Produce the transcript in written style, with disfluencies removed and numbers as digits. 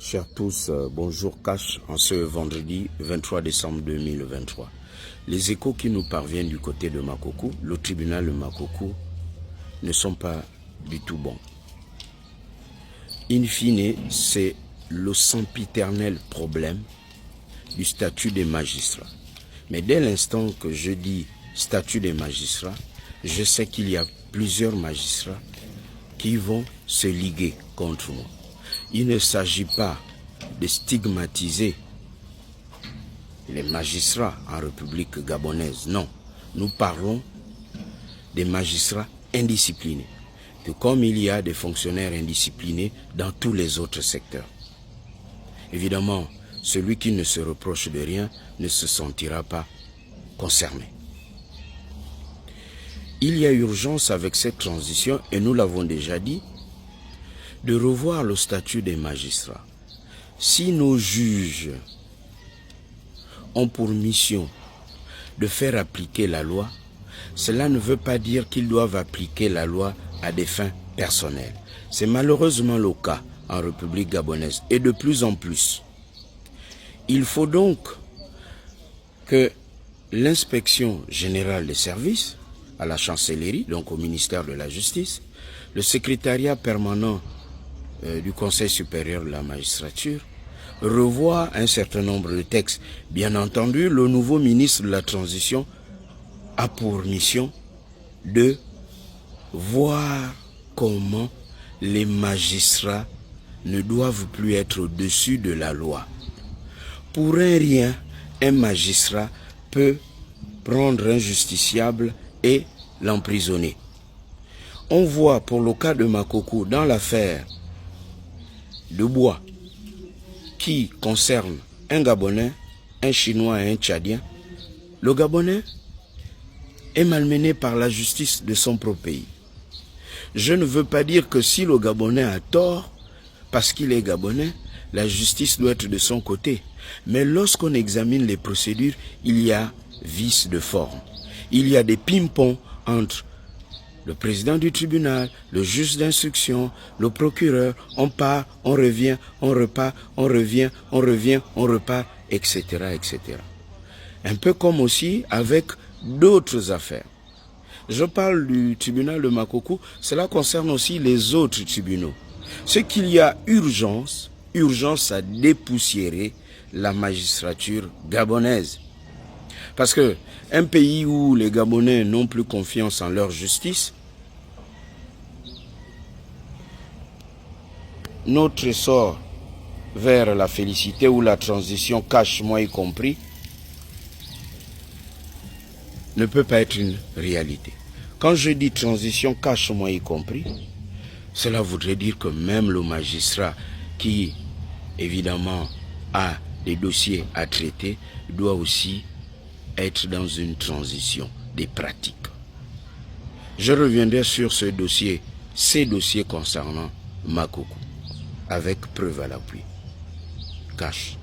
Chers tous, bonjour Cash en ce vendredi 23 décembre 2023. Les échos qui nous parviennent du côté de Makokou, le tribunal de Makokou, ne sont pas du tout bons. In fine, c'est le sempiternel problème du statut des magistrats. Mais dès l'instant que je dis statut des magistrats, je sais qu'il y a plusieurs magistrats qui vont se liguer contre moi. Il ne s'agit pas de stigmatiser les magistrats en République gabonaise. Non, nous parlons des magistrats indisciplinés. Que comme il y a des fonctionnaires indisciplinés dans tous les autres secteurs. Évidemment, celui qui ne se reproche de rien ne se sentira pas concerné. Il y a urgence avec cette transition, et nous l'avons déjà dit, de revoir le statut des magistrats. Si nos juges ont pour mission de faire appliquer la loi, cela ne veut pas dire qu'ils doivent appliquer la loi à des fins personnelles. C'est malheureusement le cas en République gabonaise et de plus en plus. Il faut donc que l'inspection générale des services à la chancellerie, donc au ministère de la Justice, le secrétariat permanent du Conseil supérieur de la magistrature, revoit un certain nombre de textes. Bien entendu, le nouveau ministre de la Transition a pour mission de voir comment les magistrats ne doivent plus être au-dessus de la loi. Pour un rien, un magistrat peut prendre un justiciable et l'emprisonner. On voit pour le cas de Makokou, dans l'affaire de Bois, qui concerne un Gabonais, un Chinois et un Tchadien, le Gabonais est malmené par la justice de son propre pays. Je ne veux pas dire que si le Gabonais a tort, parce qu'il est Gabonais, la justice doit être de son côté. Mais lorsqu'on examine les procédures, il y a vice de forme. Il y a des ping-pong entre le président du tribunal, le juge d'instruction, le procureur, on part, on revient, on repart, on revient, on revient, on repart, etc., etc. Un peu comme aussi avec d'autres affaires. Je parle du tribunal de Makokou, cela concerne aussi les autres tribunaux. C'est qu'il y a urgence à dépoussiérer la magistrature gabonaise. Parce que un pays où les Gabonais n'ont plus confiance en leur justice, notre essor vers la félicité ou la transition, cache moi y compris, ne peut pas être une réalité. Quand je dis transition, cache moi y compris, cela voudrait dire que même le magistrat qui, évidemment, a des dossiers à traiter, doit aussi être dans une transition des pratiques. Je reviendrai sur ces dossiers concernant Makokou, avec preuve à l'appui. Cache.